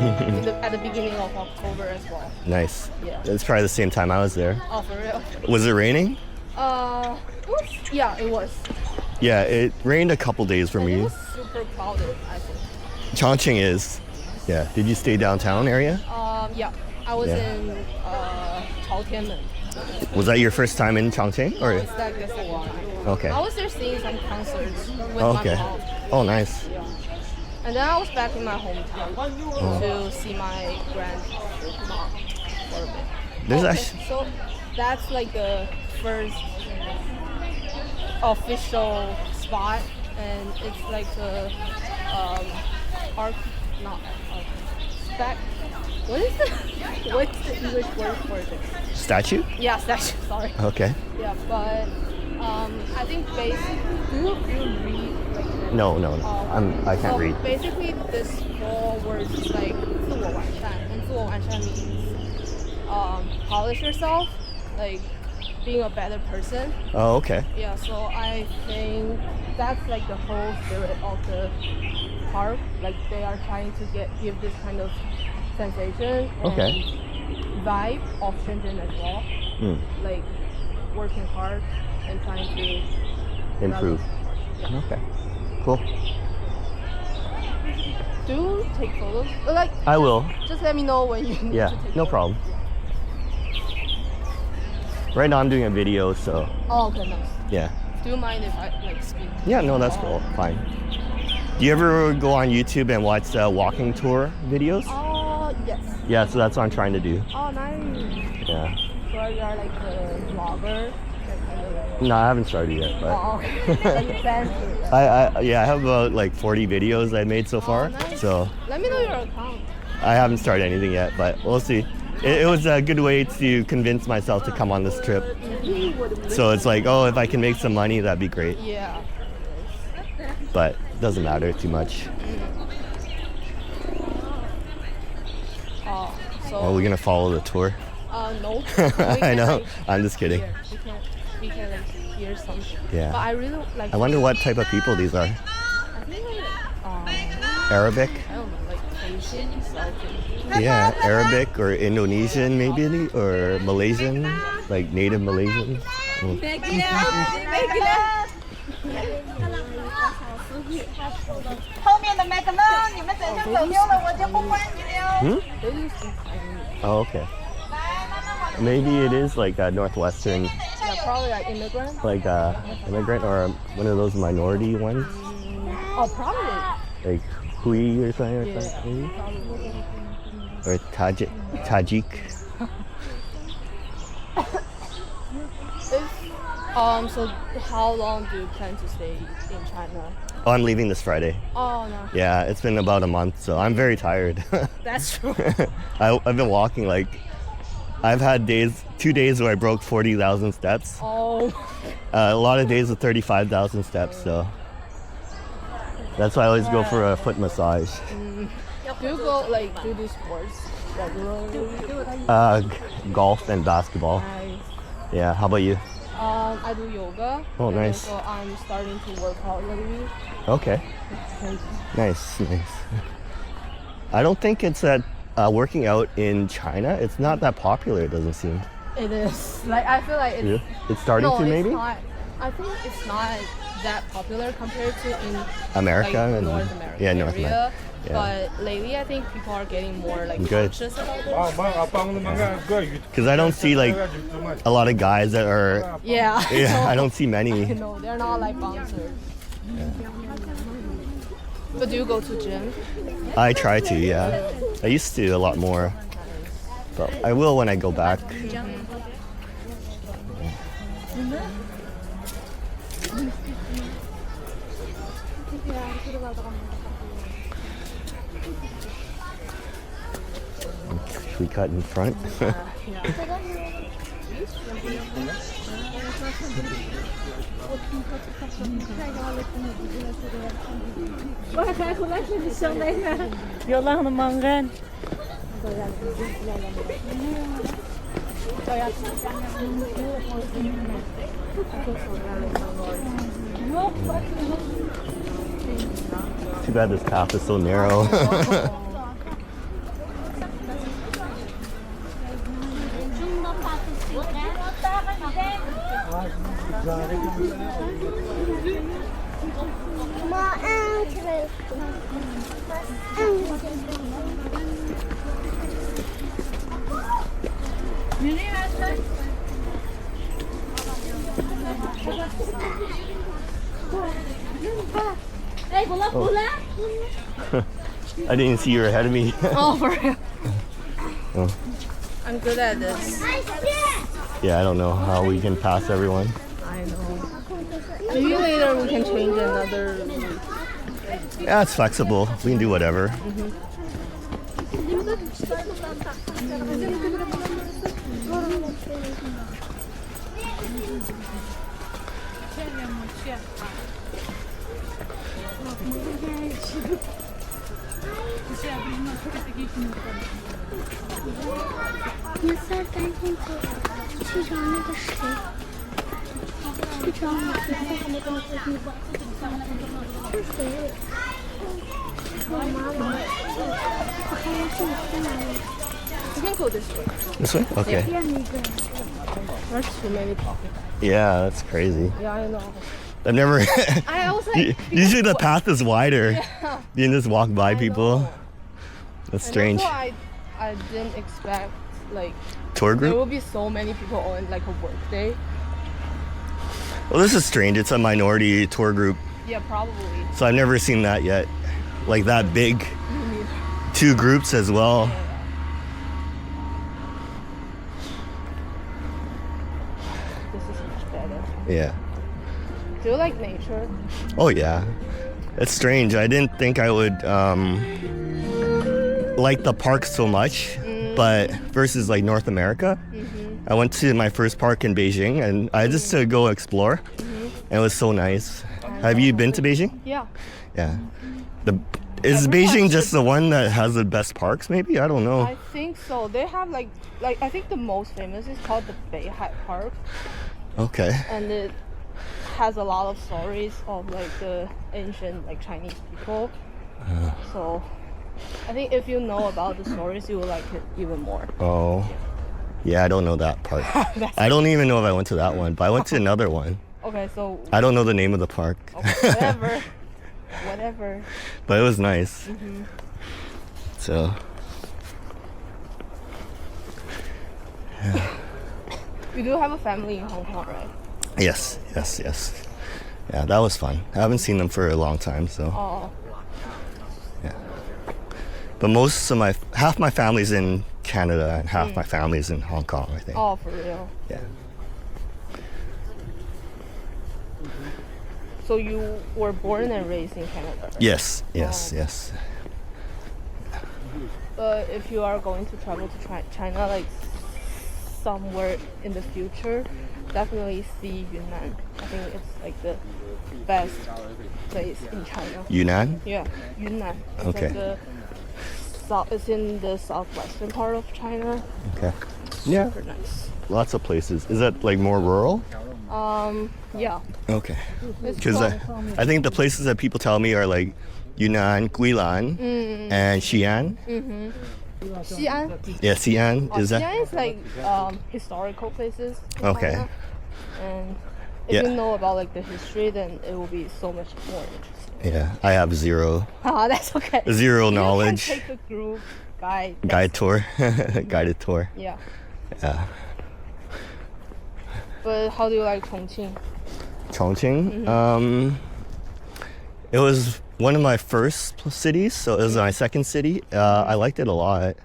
at the beginning of October as well. Nice. Yeah. It's probably the same time I was there. Oh, for real? Was it raining? Yeah, it was. Yeah, it rained a couple days for And it me. was super crowded, I think. Chongqing is. Yeah. Did you stay downtown area? Yeah, I was Yeah. in Chaotianmen. Was that your first time in Chongqing? Or It's like the second time. okay. I was there seeing some concerts with Okay. my mom. Oh, nice. Yeah. And then I was back in my hometown to see my grandma for a bit. There's Okay, actually so that's like the first official spot, and it's like a arc, not arc, spec. What is the what's the English word for it? statue? Yeah, statue. Sorry. Okay. Yeah, but I think basically, do you read like that? No. I can't so read. Basically, this four words is like 自我完善, and 自我完善 means polish yourself, like being a better person. Oh, okay. Yeah, so I think that's like the whole spirit of the park. Like they are trying to give this kind of sensation Okay. and vibe of Shenzhen as well. Like working hard and trying to Improve. Yeah. Okay. Cool. Do take photos. Like I will. just let me know when you need Yeah, to take no photos. problem. Right now I'm doing a video, so Oh, okay, nice. yeah. Do you mind if I like speak? Yeah, no, that's cool. Fine. Do you ever go on YouTube and watch walking tour videos? Oh, yes. Yeah, so that's what I'm trying to do. Oh, nice. Yeah. So you are like a vlogger? That kind of- No, I haven't started yet, but Oh, okay. Like you plan to. I have about like 40 videos I made so far. nice. So Let me know your account. I haven't started anything yet, but we'll see. It was a good way to convince myself to come on this trip. So it's like, oh, if I can make some money, that'd be great. Yeah. But it doesn't matter too much. So. Are we gonna follow the tour? No. I know. I'm just kidding. We can like hear some. Yeah. But I really like. I wonder what type of people these are. I think like Arabic? I don't know, like Asian, Southern. Yeah, Arabic or Indonesian maybe, or Malaysian, like native Malaysian. Mm. 后面的麦克风，你们等下走丢了，我就不关你了。 Hmm? They do speak Chinese. Oh, okay. Maybe it is like a northwestern, Yeah, probably like immigrant. like immigrant or one of those minority ones, Oh, probably. like Hui or something, Yeah. maybe? Probably. Or Tajik. So how long do you plan to stay in China? Oh, I'm leaving this Friday. Oh no, Yeah, it's been about a month, so I'm very tired. that's true. I've been walking like, I've had 2 days where I broke 40,000 steps. Oh, A lot of days with 35,000 steps, so that's why I always go for a foot massage. do you go like do these sports regularly? Golf and basketball. Nice. Yeah, how about you? I do yoga. Oh, and nice. So I'm starting to work out lately. Okay, nice. I don't think it's that working out in China, it's not that popular, it doesn't seem. It is. Like I feel like it's Yeah. It's starting no, to maybe? It's not. I think it's not that popular compared to in America like, and North America. yeah, North area. America. Yeah. But lately, I think people are getting more like Good. conscious about this. Because I don't see like a lot of guys that are, Yeah. yeah, I don't see many. No, they're not like bouncers. But do you go to gym? I try to, yeah. I used to a lot more, but I will when I go back. Should we cut in front? Too bad this path is so narrow. I didn't see you were ahead of me. Oh, for real. Oh. I'm good at this. Yeah, I don't know how we can pass everyone. I know. Maybe later we can change another. Yeah, it's flexible. We can do whatever. We can go this way. This way? Okay. There's too many pockets. Yeah, that's crazy. Yeah, I know. I've never. I was like, Usually the path is wider. Yeah. You can just walk by I people. know. That's And strange. also I didn't expect like Tour there group? will be so many people on like a work day. Well, this is strange. It's a minority tour group. Yeah, probably. So I've never seen that yet. Like that big. Me neither. 2 groups as well. This is much better. Yeah. Do you like nature? Oh yeah. It's strange. I didn't think I would like the park so much, but versus like North America. I went to my first park in Beijing and I just to go explore. And it was so nice. Have you been to Beijing? Yeah. Yeah. Is Beijing just the one that has the best parks maybe? I don't know. I think so. They have like I think the most famous is called the Beihai Park, Okay. and it has a lot of stories of like the ancient like Chinese people. So I think if you know about the stories, you will like it even more. Oh. Yeah, I don't know that part. I don't even know if I went to that one, but I went to another one. Okay, so I don't know the name of the park. okay, whatever. Whatever. But it was nice. So. You do have a family in Hong Kong, right? Yes. Yeah, that was fun. I haven't seen them for a long time, so. Oh, Yeah. But half my family's in Canada and half my family's in Hong Kong, I think. oh, for real. Yeah. So you were born and raised in Canada, right? Yes. But if you are going to travel to China, like somewhere in the future, definitely see Yunnan. I think it's like the best place in China. Yunnan? Yeah, Yunnan. It's Okay. like it's in the southwestern part of China. Okay. Yeah. Super nice. Lots of places. Is that like more rural? Yeah. Okay. It's Because I think the places that people tell me are like Yunnan, Guilan, and Xi'an. Xi'an. Yeah, Xi'an. Is that? Xi'an is like historical places. in Okay. China. And if Yeah. you know about like the history, then it will be so much more interesting. Yeah, I have zero That's okay. Zero knowledge. You can take a group guide. guide tour, guided tour. Yeah. Yeah. But how do you like Chongqing? Chongqing. It was one of my first cities, so it was my second city. I liked it a lot.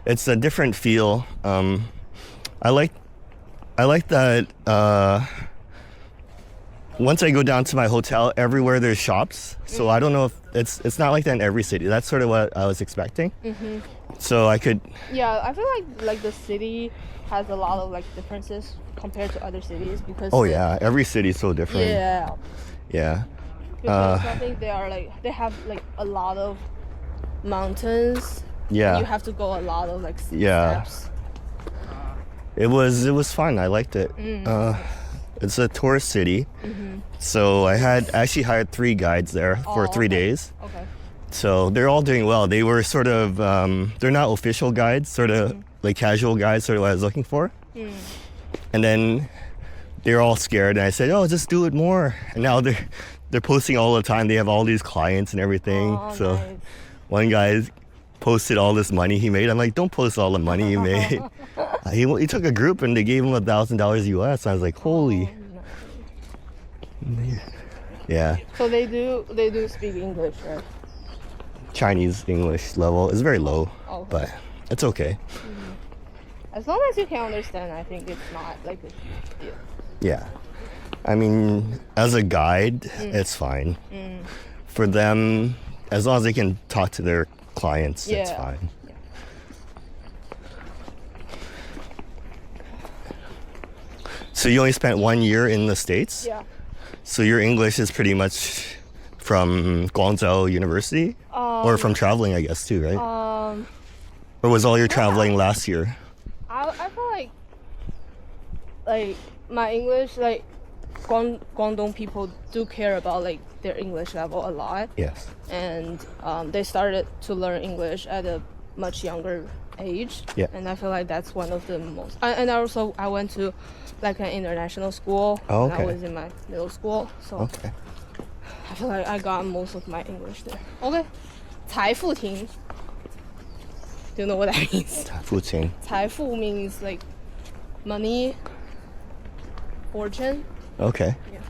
It's a different feel. I like that. Once I go down to my hotel, everywhere there's shops. So I don't know if it's not like that in every city. That's sort of what I was expecting. So I could. Yeah, I feel like the city has a lot of like differences compared to other cities because. Oh yeah, every city's so different. Yeah. Yeah. Because I think they have like a lot of mountains. Yeah. You have to go a lot of like Yeah. steps. It was fun. I liked it. It's a tourist city, so I actually hired 3 guides there for 3 days. Okay. So they're all doing well. They were sort of they're not official guides, sort of like casual guides, sort of what I was looking for. And then they were all scared, and I said, "Oh, just do it more." And now they're posting all the time. They have all these clients and everything. Oh, So nice. one guy posted all this money he made. I'm like, "Don't post all the money you made." He took a group and they gave him $1,000 US. I was like, "Holy." Yeah, So they do speak English, right? Chinese English level is very low, Okay. but it's okay. As long as you can understand, I think it's not like a deal. Yeah. I mean, as a guide, it's fine. For them, as long as they can talk to their clients, it's Yeah. fine. Yeah. So you only spent 1 year in the States? Yeah. So your English is pretty much from Guangzhou University? Or from traveling, I guess, too, right? Or was all your traveling last year? I feel like my English, like Guangdong people do care about like their English level a lot, Yes. and they started to learn English at a much younger age. Yeah. And I feel like that's one of the most. And also I went to like an international school Oh, when I okay. was in my middle school, so Okay. I feel like I got most of my English there. Okay, 财富亭. Do you know what that means? 父亲. 财富 means like money, fortune. Okay. Yeah.